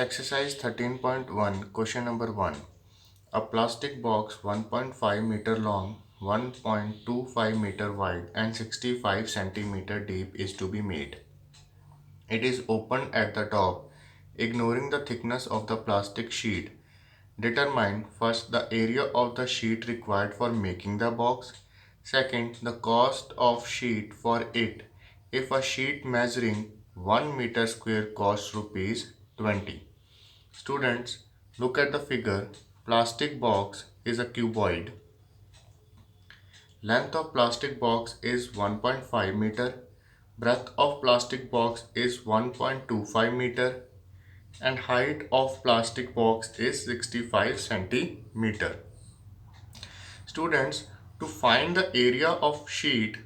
Exercise 13.1, question number 1. A plastic box 1.5 meter long, 1.25 meter wide, and 65 centimeter deep is to be made. It is opened at the top, ignoring the thickness of the plastic sheet. Determine first the area of the sheet required for making the box. Second, the cost of sheet for it. If a sheet measuring 1 meter square costs rupees 20. Students, look at the figure. Plastic box is a cuboid. Length of plastic box is 1.5 meter. Breadth of plastic box is 1.25 meter. And height of plastic box is 65 centimeter. Students, to find the area of sheet,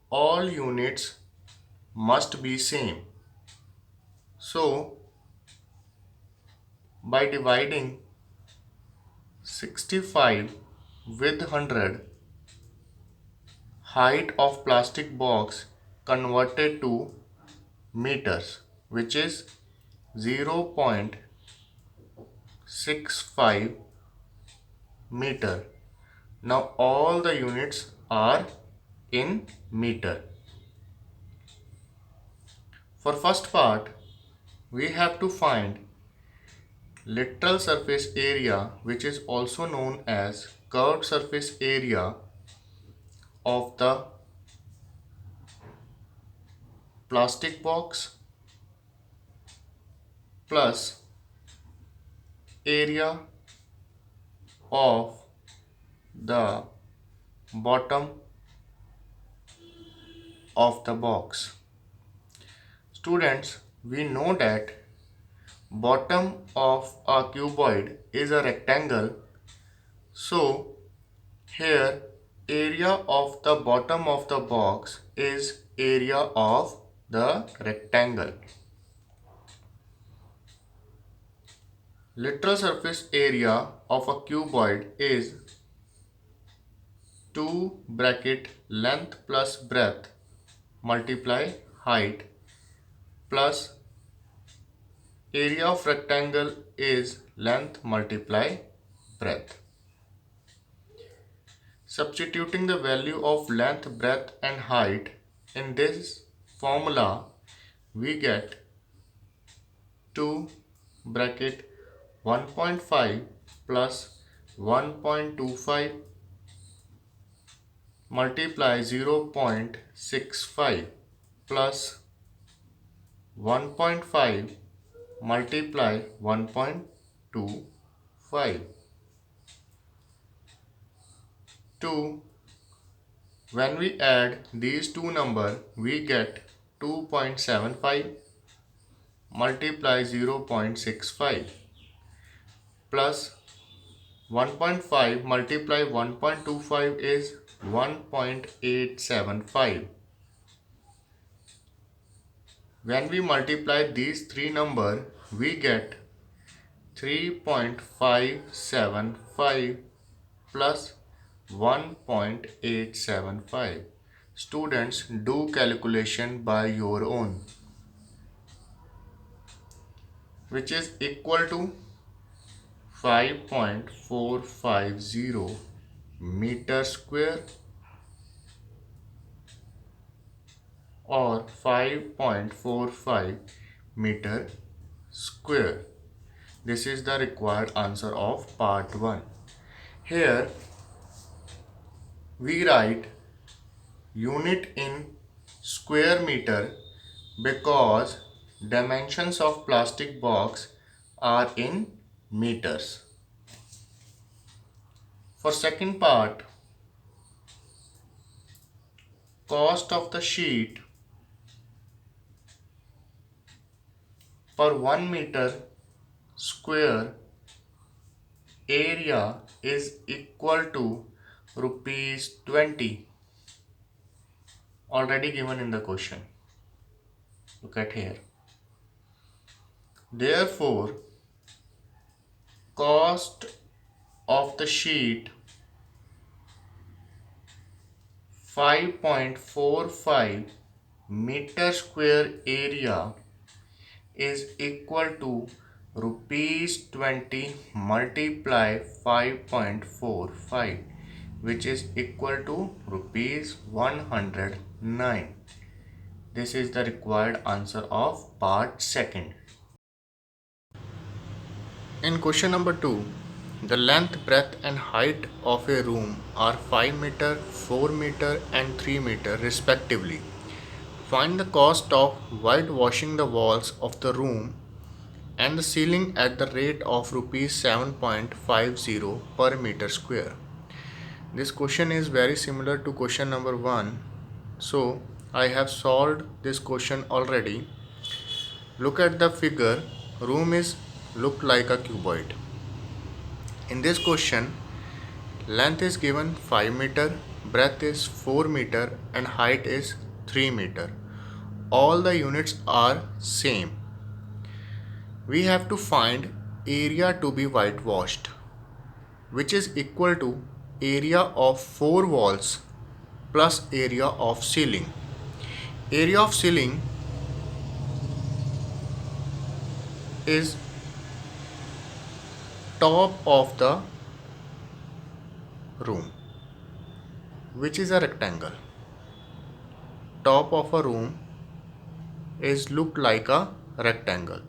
all units must be same. So, by dividing 65 with 100, height of plastic box converted to meters, which is 0.65 meter. Now all the units are in meter. For first part, we have to find lateral surface area, which is also known as curved surface area of the plastic box plus area of the bottom of the box. Students, we know that bottom of a cuboid is a rectangle. So here area of the bottom of the box is area of the rectangle. Lateral surface area of a cuboid is 2 bracket length plus breadth multiply height plus area of rectangle is length multiply breadth. Substituting the value of length, breadth and height in this formula, we get 2 bracket 1.5 plus 1.25 multiply 0.65 plus 1.5 multiply 1.25. 2. When we add these two numbers, we get 2.75 multiply 0.65 plus 1.5 multiply 1.25 is 1.875. When we multiply these three numbers, we get 3.575 plus 1.875. Students, do calculation by your own, which is equal to 5.450 meter square or 5.45 meter square. This is the required answer of part 1. Here we write unit in square meter because dimensions of plastic box are in meters. For second part, cost of the sheet per 1 meter square area is equal to rupees 20, already given in the question. Look at here. Therefore, cost of the sheet 5.45 meter square area is equal to rupees 20 multiply 5.45, which is equal to rupees 109. This is the required answer of part second. In question number 2, the length, breadth and height of a room are 5 meter, 4 meter and 3 meter respectively. Find the cost of whitewashing the walls of the room and the ceiling at the rate of rupees 7.50 per meter square. This question is very similar to question number 1. So I have solved this question already. Look at the figure. Room is look like a cuboid. In this question, length is given 5 meter, breadth is 4 meter and height is 3 meter. All the units are same. We have to find area to be whitewashed, which is equal to area of 4 walls plus area of ceiling. Area of ceiling is top of the room, which is a rectangle. Top of a room is look like a rectangle.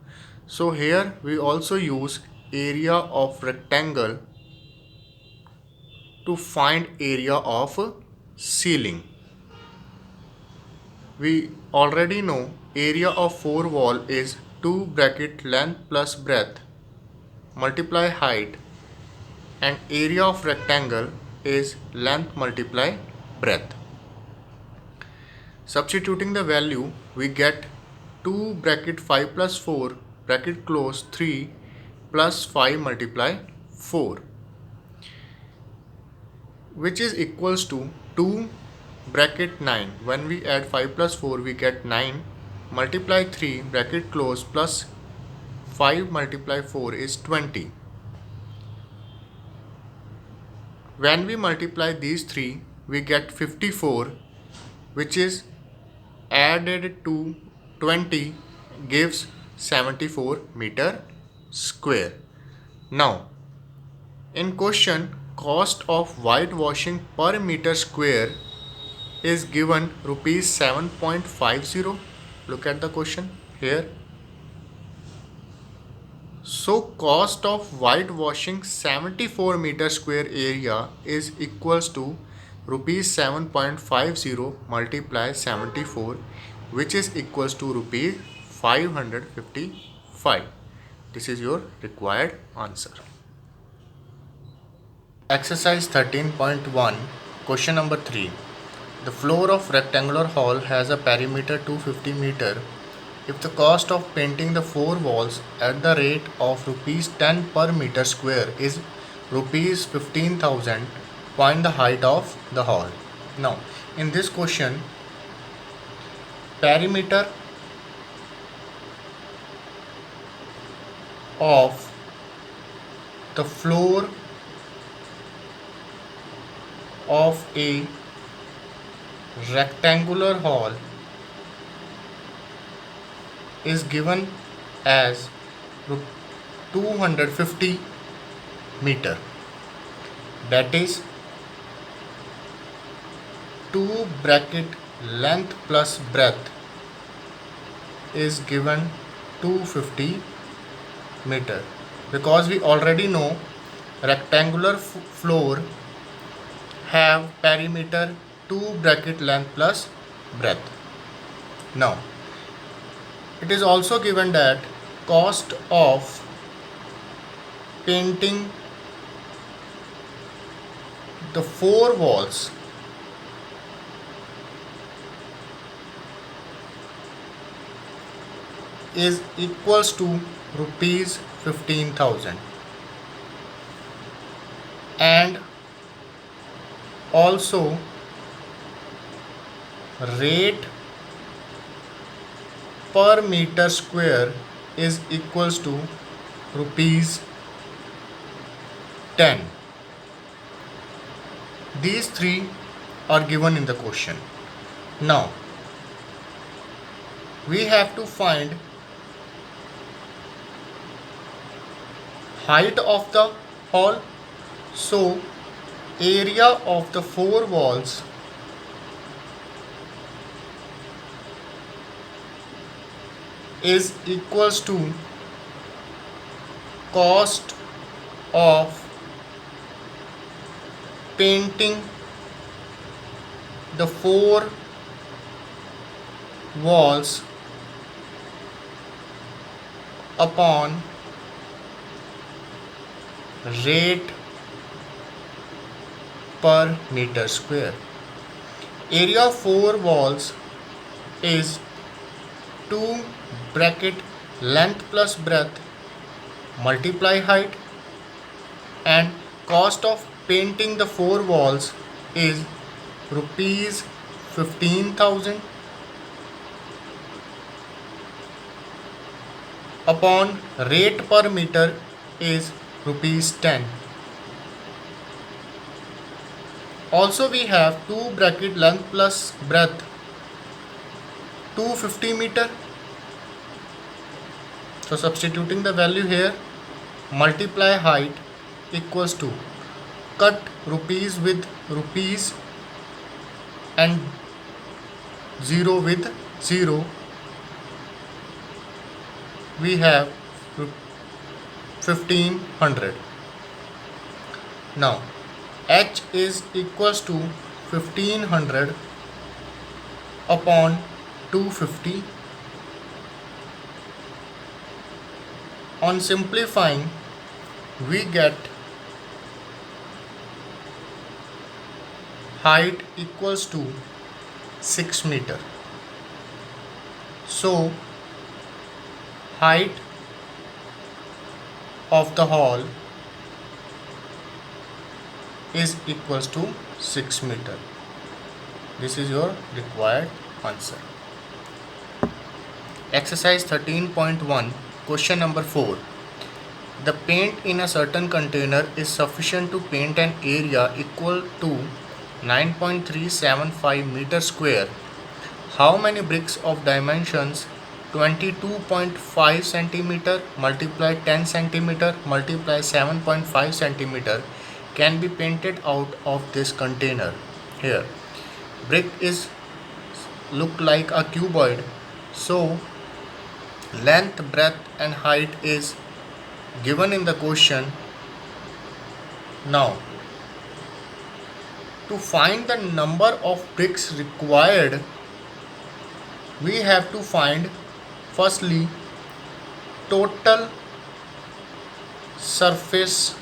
So here we also use area of rectangle to find area of ceiling. We already know area of 4 wall is 2 bracket length plus breadth multiply height, and area of rectangle is length multiply breadth. Substituting the value, we get 2 bracket 5 plus 4 bracket close 3 plus 5 multiply 4, which is equals to 2 bracket 9. When we add 5 plus 4, we get 9 multiply 3 bracket close plus 5 multiply 4 is 20. When we multiply these three, we get 54, which is added to 20 gives 74 meter square. Now, in question, cost of whitewashing per meter square is given rupees 7.50. Look at the question here. So cost of whitewashing 74 meter square area is equals to rupees 7.50 multiply 74, which is equals to rupees 555. This is your required answer. Exercise 13.1, question number 3. The floor of rectangular hall has a perimeter 250 meter. If the cost of painting the 4 walls at the rate of rupees 10 per meter square is rupees 15,000, find the height of the hall. Now, in this question, perimeter of the floor of a rectangular hall is given as 250 meter, that is 2 bracket length plus breadth is given 250 meter, because we already know rectangular floor have perimeter 2 bracket length plus breadth. Now, it is also given that cost of painting the 4 walls is equals to rupees 15,000, and also rate per meter square is equals to rupees 10. These three are given in the question. Now we have to find height of the hall. So area of the four walls is equals to cost of painting the four walls upon rate per meter square. Area of four walls is 2 bracket length plus breadth multiply height, and cost of painting the four walls is rupees 15,000 upon rate per meter is rupees 10. Also we have 2 bracket length plus breadth 250 meter. So substituting the value here, multiply height equals to cut rupees with rupees and 0 with 0, we have 1500. Now h is equals to 1500 upon 250. On simplifying, we get height equals to 6 meter. So height of the hall is equals to 6 meter. This is your required answer. Exercise 13.1, question number 4. The paint in a certain container is sufficient to paint an area equal to 9.375 meter square. How many bricks of dimensions 22.5 centimeter multiply 10 centimeter multiply 7.5 centimeter can be painted out of this container? Here brick is look like a cuboid, so length, breadth and height is given in the question. Now to find the number of bricks required, we have to find firstly total surface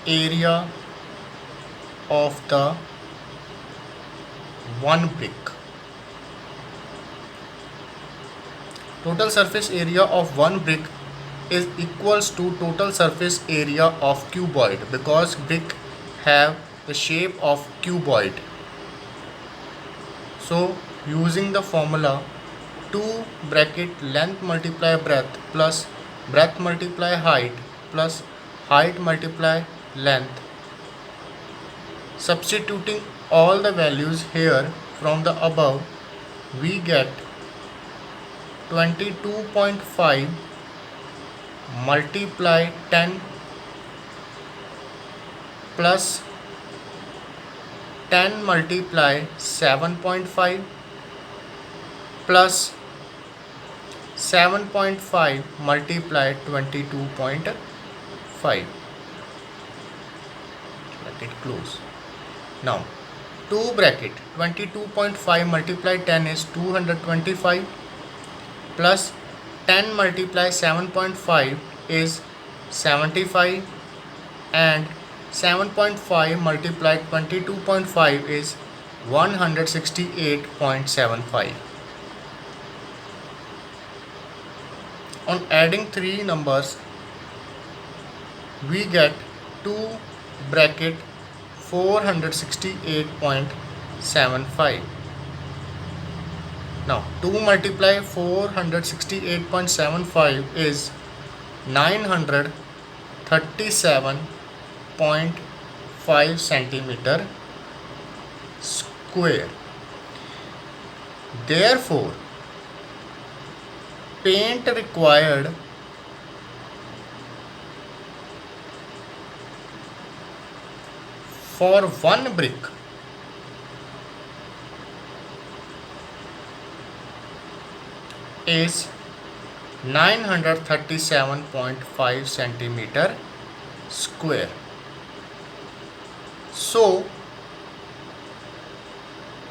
area of the one brick. Total surface area of one brick is equals to total surface area of cuboid, because brick have the shape of cuboid. So using the formula 2 bracket length multiply breadth plus breadth multiply height plus height multiply length, substituting all the values here from the above, we get 22.5 multiply 10 plus 10 multiply 7.5 plus 7.5 multiply 22.5. Let it close. Now 2 bracket 22.5 multiply 10 is 225 plus 10 multiply 7.5 is 75 and 7.5 multiplied 22.5 is 168.75. On adding three numbers, we get 2 bracket 468.75. Now 2 multiply 468.75 is 937.5 centimeter square. Therefore, paint required for one brick is 937.5 centimeter square. So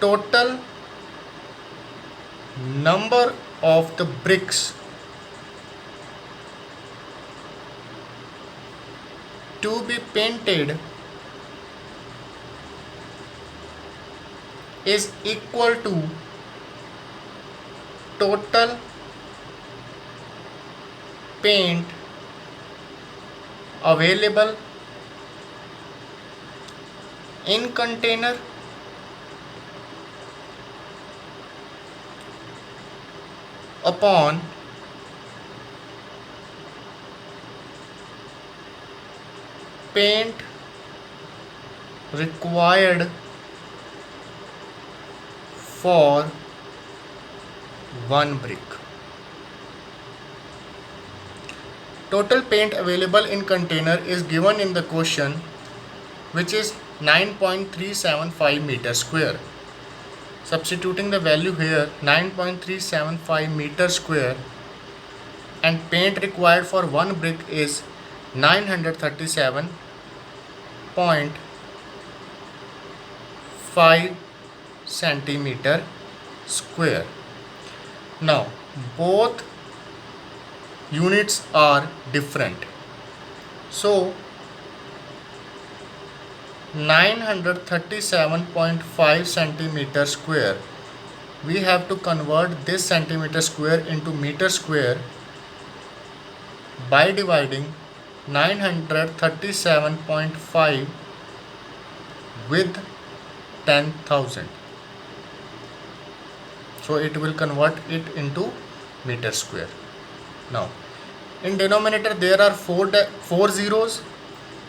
total number of the bricks to be painted is equal to total paint available in container upon paint required for one brick. Total paint available in container is given in the question, which is 9.375 meter square. Substituting the value here, 9.375 meter square, and paint required for one brick is 937.5 centimeter square. Now both units are different, so 937.5 centimeter square, we have to convert this centimeter square into meter square by dividing 937.5 with 10,000. So it will convert it into meter square. Now in denominator there are four zeros,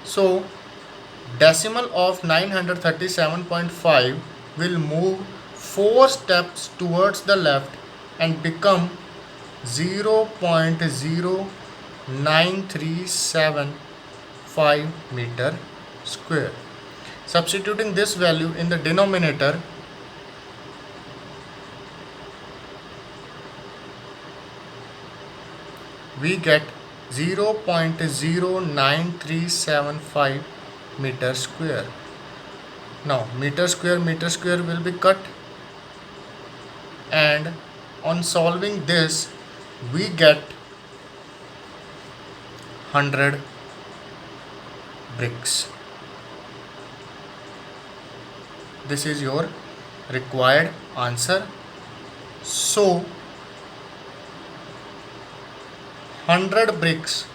so decimal of 937.5 will move 4 steps towards the left and become 0.09375 meter square. Substituting this value in the denominator, we get 0.09375 meter square. Now meter square will be cut, and on solving this we get 100 bricks. This is your required answer. So 100 bricks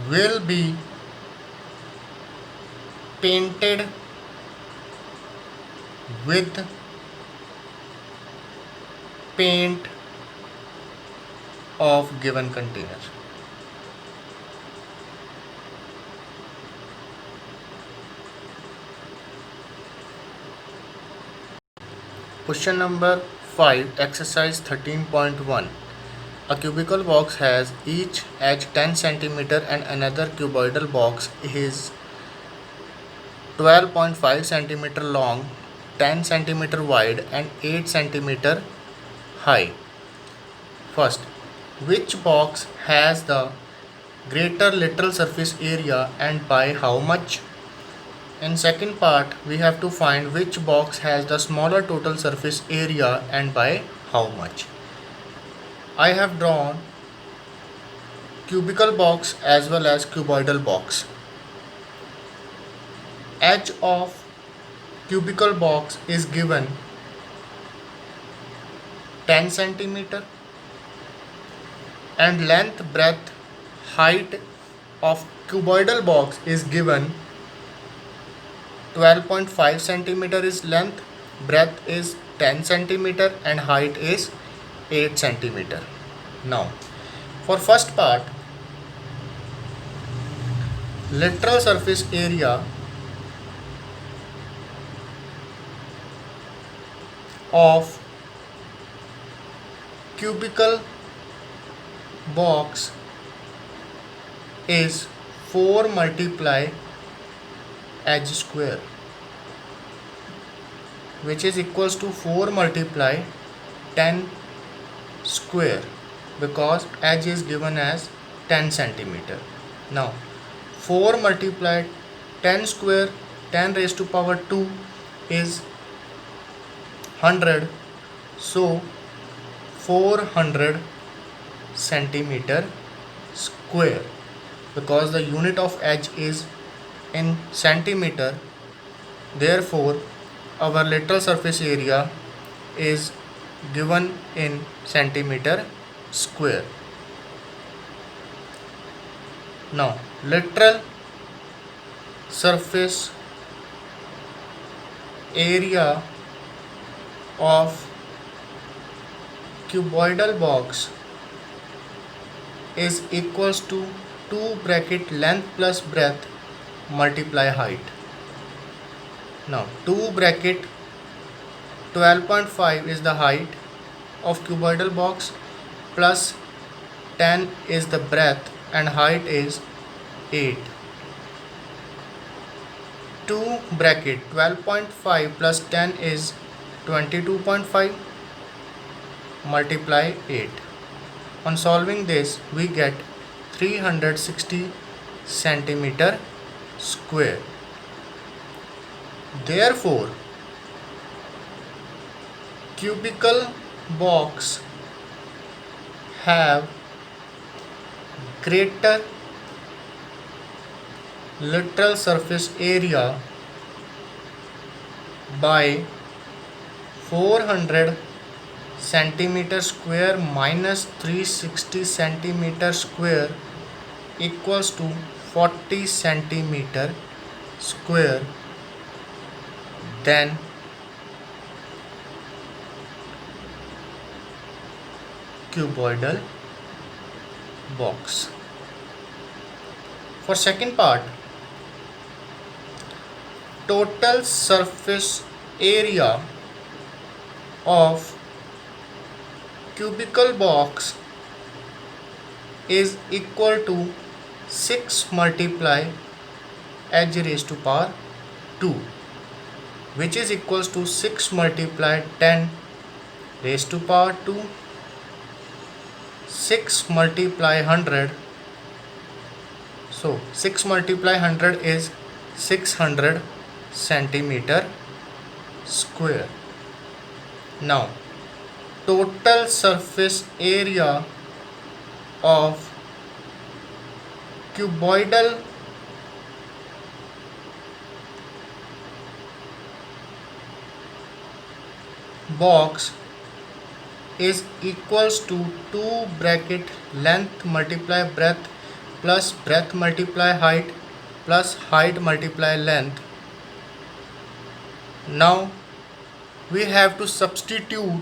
will be painted with paint of given container. Question number 5, exercise 13.1. A cubical box has each edge 10 cm and another cuboidal box is 12.5 cm long, 10 cm wide and 8 cm high. First, which box has the greater lateral surface area and by how much? In second part, we have to find which box has the smaller total surface area and by how much. I have drawn cubical box as well as cuboidal box. Edge of cubical box is given 10 cm and length, breadth, height of cuboidal box is given 12.5 cm is length, breadth is 10 cm and height is 8 cm. Now for first part, lateral surface area of cubical box is 4 multiply edge square, which is equals to 4 multiply 10 square, because edge is given as 10 centimeter. Now 4 multiply 10 square, 10 raised to power 2 is 100, so 400 centimeter square. Because the unit of edge is in centimeter, therefore our lateral surface area is given in centimeter square. Now lateral surface area of cuboidal box is equals to 2 bracket length plus breadth multiply height. Now 2 bracket 12.5 is the height of cuboidal box, plus 10 is the breadth and height is 8. 2 bracket 12.5 plus 10 is 22.5 multiply 8. On solving this, we get 360 centimeter square. Therefore, cubical box have greater lateral surface area by 400 centimeter square minus 360 centimeter square equals to 40 centimeter square than cuboidal box. For second part, total surface area of cubical box is equal to 6 multiply edge raised to power 2, which is equals to 6 multiply 10 raised to power 2, 6 multiply 100. So 6 multiply 100 is 600 centimeter square. Now total surface area of cuboidal box is equals to 2 bracket length multiply breadth plus breadth multiply height plus height multiply length. Now we have to substitute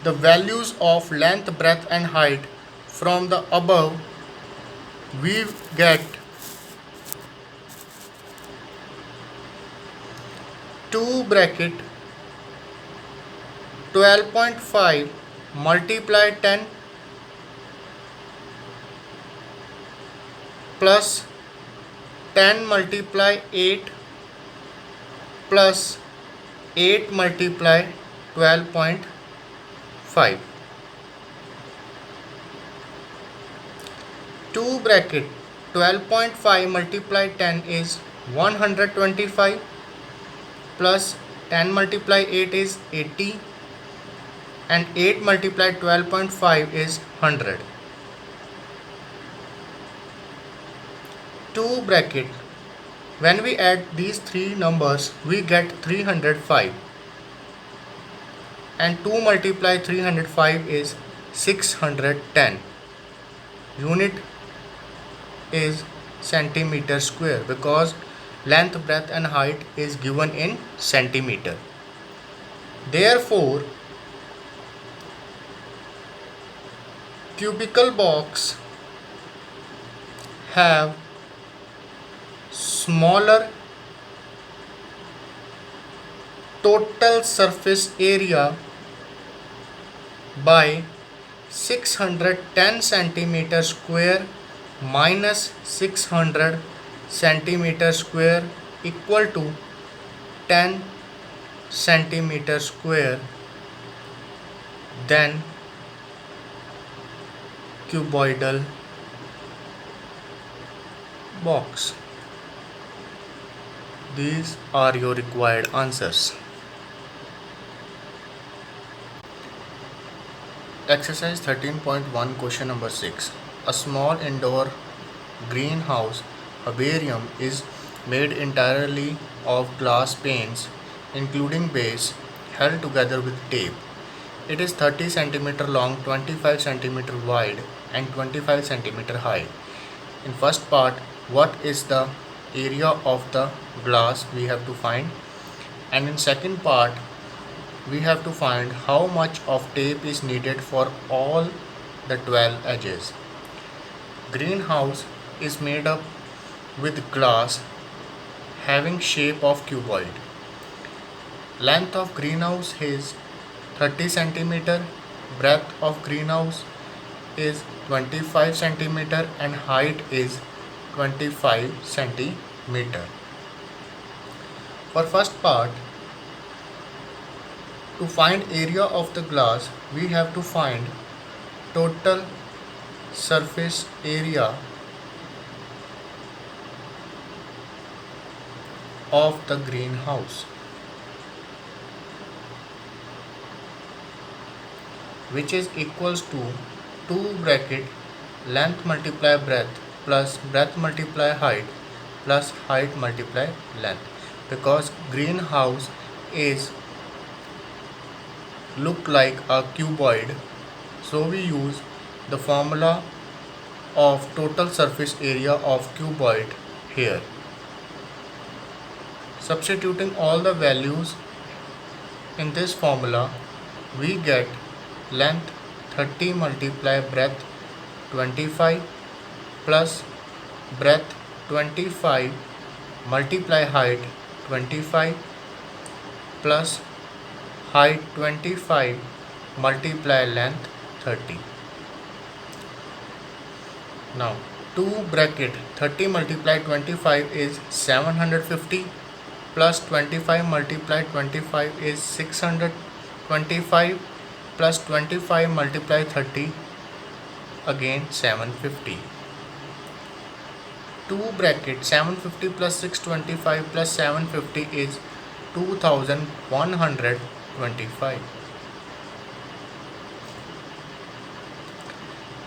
the values of length, breadth and height from the above. We get 2 bracket 12.5 multiply 10 plus 10 multiply 8 plus 8 multiply 12.5. 2 bracket 12.5 multiply 10 is 125 plus 10 multiply 8 is 80 and 8 multiply 12.5 is 100. 2 bracket, when we add these three numbers we get 305 and 2 multiply 305 is 610. Unit is centimeter square because length, breadth and height is given in centimeter. Therefore, cubical box have smaller total surface area by 610 centimeter square minus 600 centimeter square equal to 10 centimeter square, then cuboidal box. These are your required answers. Exercise 13.1 question number 6. A small indoor greenhouse herbarium is made entirely of glass panes including base held together with tape. It is 30 cm long, 25 cm wide and 25 cm high. In first part, what is the area of the glass we have to find, and in second part we have to find how much of tape is needed for all the 12 edges. Greenhouse is made up with glass having shape of cuboid. Length of greenhouse is 30 cm, breadth of greenhouse is 25 cm and height is 25 cm. For first part, to find area of the glass, we have to find total surface area of the greenhouse, which is equals to 2 bracket length multiply breadth plus breadth multiply height plus height multiply length, because greenhouse is look like a cuboid, so we use the formula of total surface area of cuboid here. Substituting all the values in this formula, we get length 30 multiply breadth 25 plus breadth 25 multiply height 25 plus height 25 multiply length 30. Now 2 bracket 30 multiply 25 is 750 plus 25 multiply 25 is 625 plus 25 multiply 30 again 750. 2 bracket 750 plus 625 plus 750 is 2125,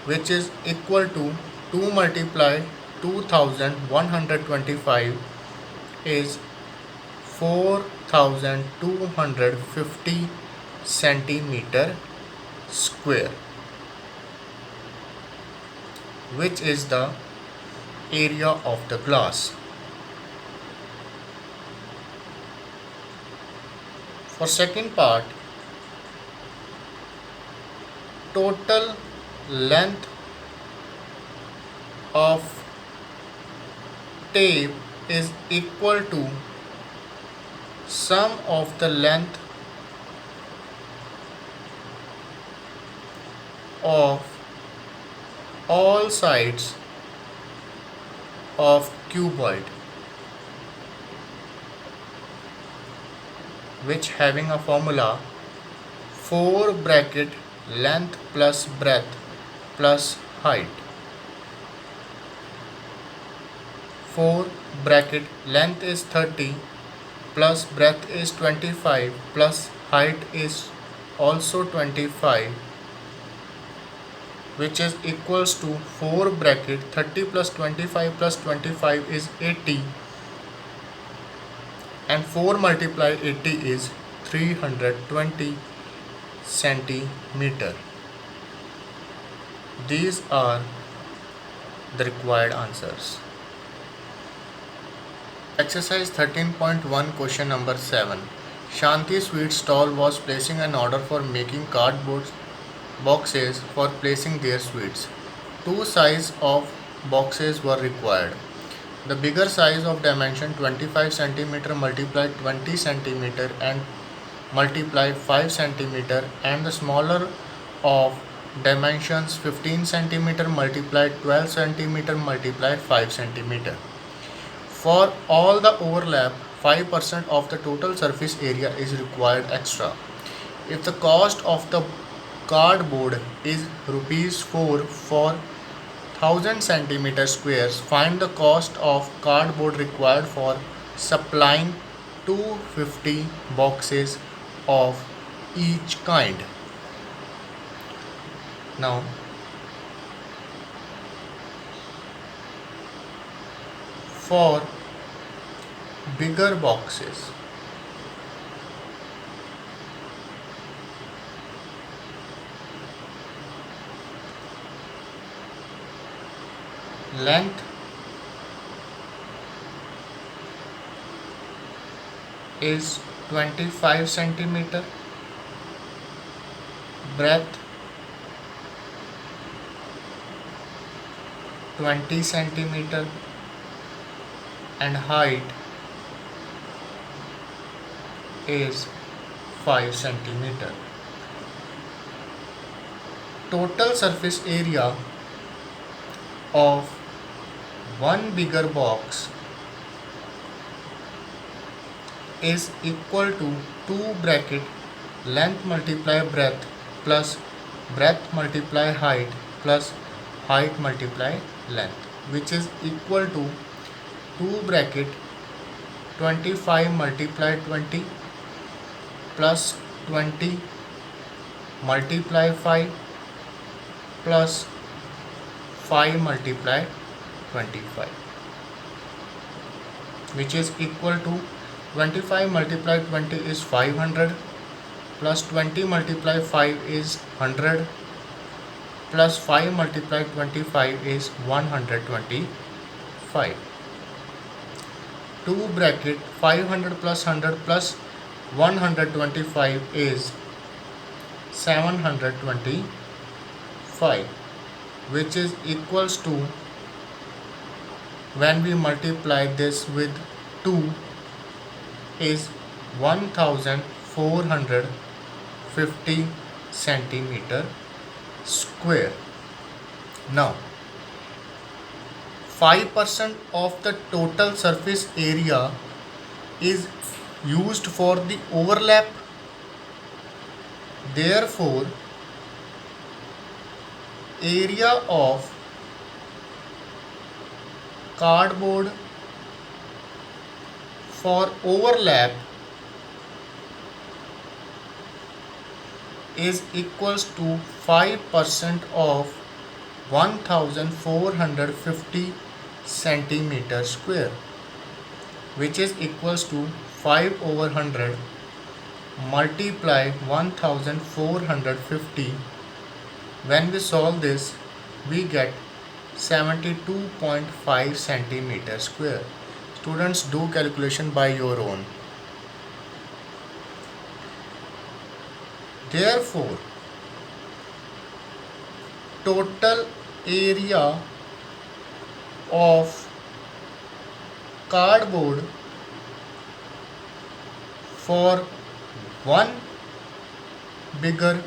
which is equal to 2 multiply 2125 is 4250 centimeter square, which is the area of the glass. For second part, total length of tape is equal to sum of the length of all sides of cuboid, which having a formula 4 bracket length plus breadth plus height. 4 bracket length is 30 plus breadth is 25 plus height is also 25, which is equals to 4 bracket 30 plus 25 plus 25 is 80 and 4 multiply 80 is 320 centimeter. These are the required answers. Exercise 13.1 question number 7. Shanti Sweet Stall was placing an order for making cardboard boxes for placing their sweets. 2 sizes of boxes were required. The bigger size of dimension 25 cm multiply 20 cm and multiply 5 cm, and the smaller of dimensions 15 centimeter multiplied 12 centimeter multiplied 5 centimeter. For all the overlap, 5% of the total surface area is required extra. If the cost of the cardboard is rupees 4 for 1000 centimeter squares, find the cost of cardboard required for supplying 250 boxes of each kind. Now, for bigger boxes, length is 25 centimeter, breadth 20 centimeter, and height is 5 centimeter. Total surface area of one bigger box is equal to 2 bracket length multiply breadth plus breadth multiply height plus height multiply length, which is equal to 2 bracket 25 multiply 20 plus 20 multiply 5 plus 5 multiply 25, which is equal to 25 multiply 20 is 500 plus 20 multiply 5 is 100 plus 5 multiply 25 is 125. 2 bracket 500 plus 100 plus 125 is 725, which is equals to, when we multiply this with 2, is 1450 centimeter square. Now, 5% of the total surface area is used for the overlap. Therefore, area of cardboard for overlap is equals to 5% of 1450 centimeter square, which is equals to 5 over 100 multiply 1450. When we solve this, we get 72.5 centimeter square. Students, do calculation by your own. Therefore, total area of cardboard for one bigger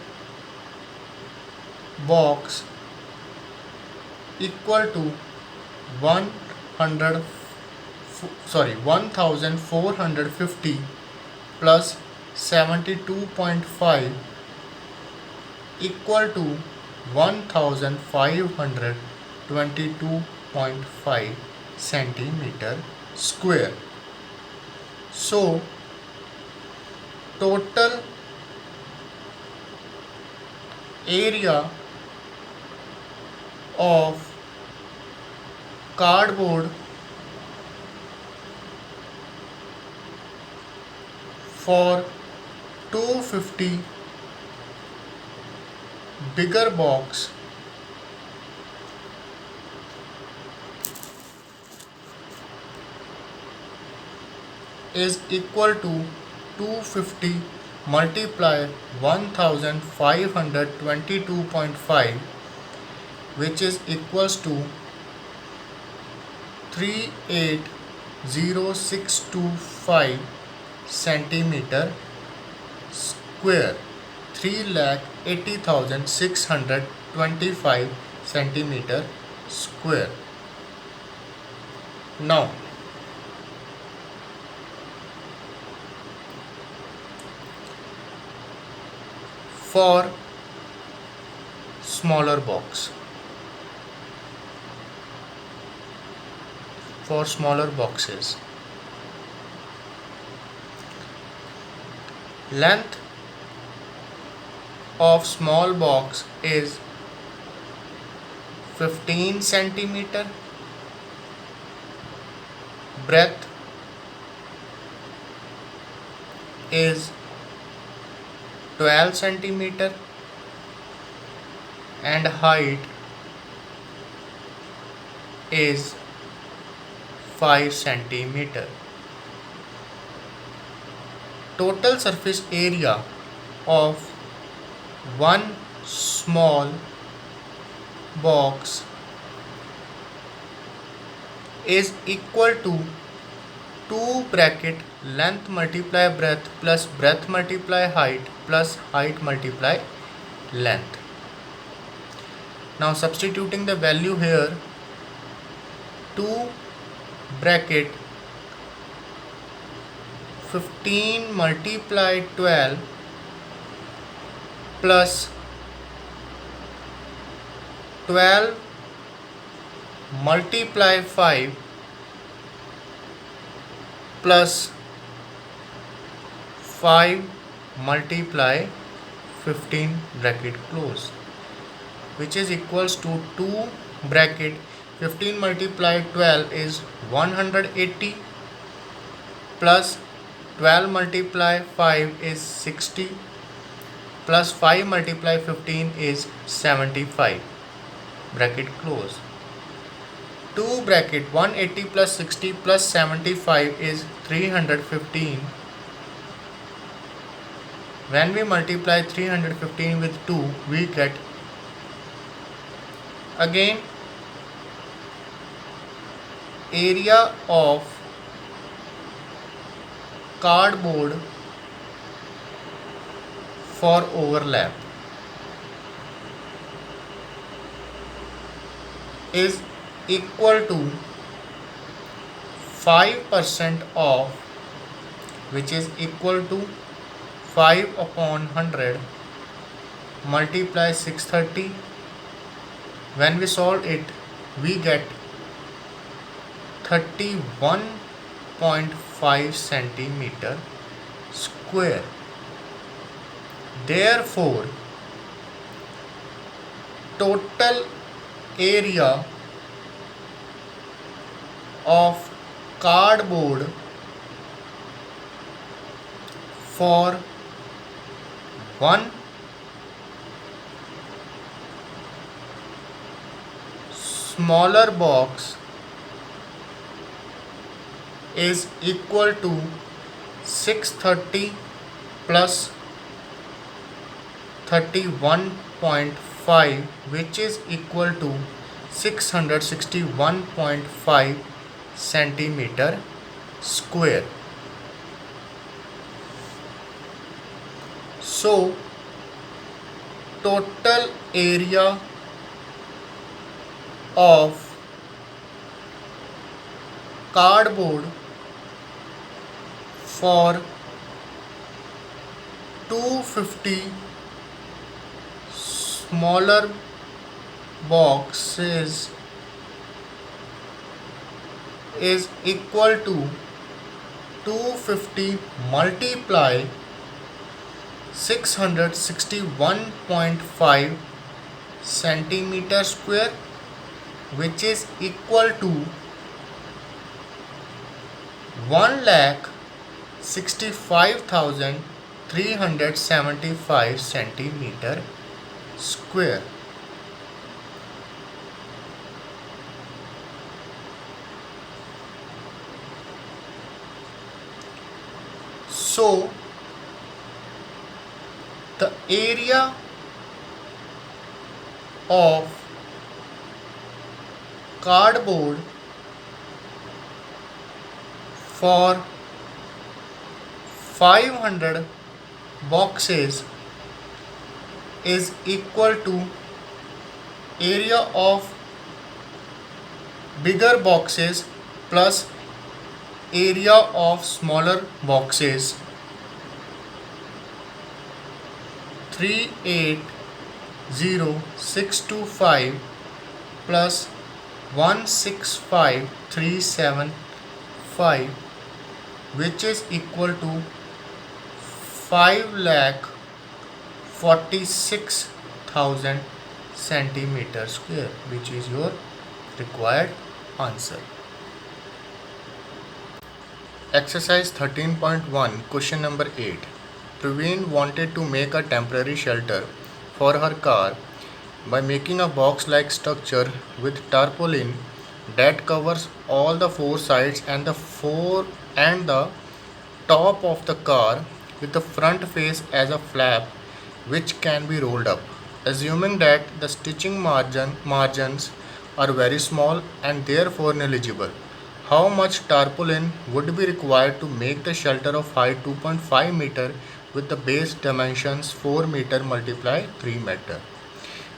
box equal to 1450 plus 72.5 equal to 1522.5 centimeter square. So, total area of cardboard for 250 bigger box is equal to 250 multiply 1522.5, which is equals to 380,625 centimeter square, 3,80,625 25 centimeter square. Now for smaller box, for smaller boxes, length of small box is 15 centimeter, breadth is 12 centimeter, and height is 5 centimeter. Total surface area of one small box is equal to 2 bracket length multiply breadth plus breadth multiply height plus height multiply length. Now substituting the value here, 2 bracket 15 multiply 12 plus 12 multiply 5 plus 5 multiply 15 bracket close, which is equals to 2 bracket 15 multiply 12 is 180 plus 12 multiply 5 is 60 plus 5 multiply 15 is 75 bracket close. 2 bracket 180 plus 60 plus 75 is 315. When we multiply 315 with 2, we get again area of cardboard for overlap is equal to 5% of, which is equal to 5 upon 100 multiply 630. When we solve it, we get 31.5 centimeter square. Therefore, total area of cardboard for one smaller box is equal to 630 plus 31.5, which is equal to 661.5 centimeter square. So total area of cardboard for 250 smaller boxes is equal to 250 multiply 661.5 centimeter square, which is equal to 1,65,375 centimeter square. So the area of cardboard for 500 boxes is equal to area of bigger boxes plus area of smaller boxes 380625 plus 165375, which is equal to 5,46,000 centimeter square, which is your required answer. Exercise 13.1, question number 8. Praveen wanted to make a temporary shelter for her car by making a box-like structure with tarpaulin that covers all the four sides and the top of the car, with the front face as a flap which can be rolled up. Assuming that the stitching margins are very small and therefore negligible, how much tarpaulin would be required to make the shelter of height 2.5 meter with the base dimensions 4 meter multiply 3 meter?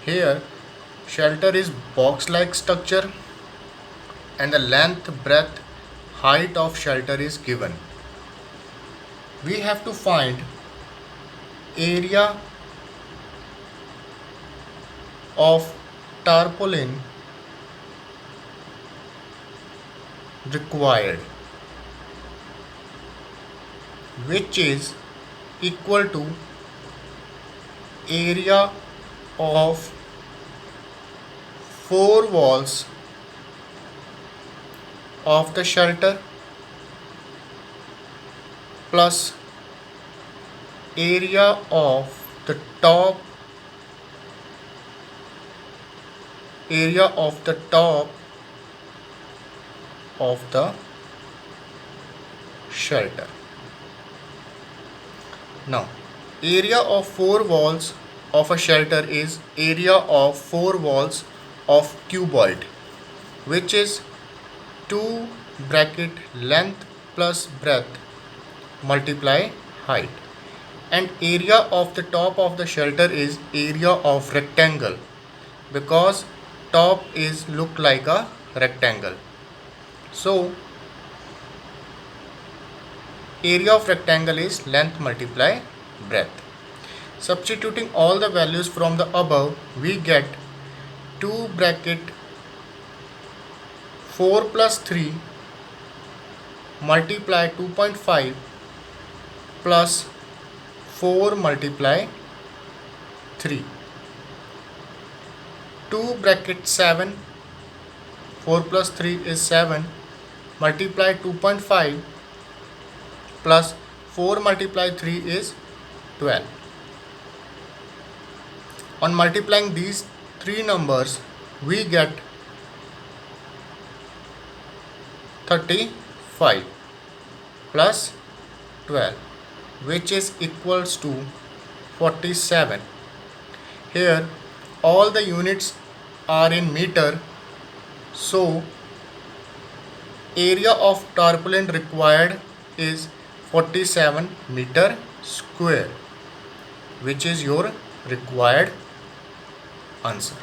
Here, shelter is box-like structure and the length, breadth, height of shelter is given. We have to find area of tarpaulin required, which is equal to area of four walls of the shelter plus area of the top of the shelter. Now, area of four walls of a shelter is area of four walls of cuboid, which is 2 bracket length plus breadth multiply height, and area of the top of the shelter is area of rectangle because top is look like a rectangle. So area of rectangle is length multiply breadth. Substituting all the values from the above, we get 2 bracket 4 plus 3 multiply 2.5 plus 4 multiply 3. 2 bracket 7, 4 plus 3 is 7, multiply 2.5 plus 4 multiply 3 is 12. On multiplying these three numbers, we get 35 plus 12, which is equals to 47. Here all the units are in meter, so area of tarpaulin required is 47 meter square, which is your required answer.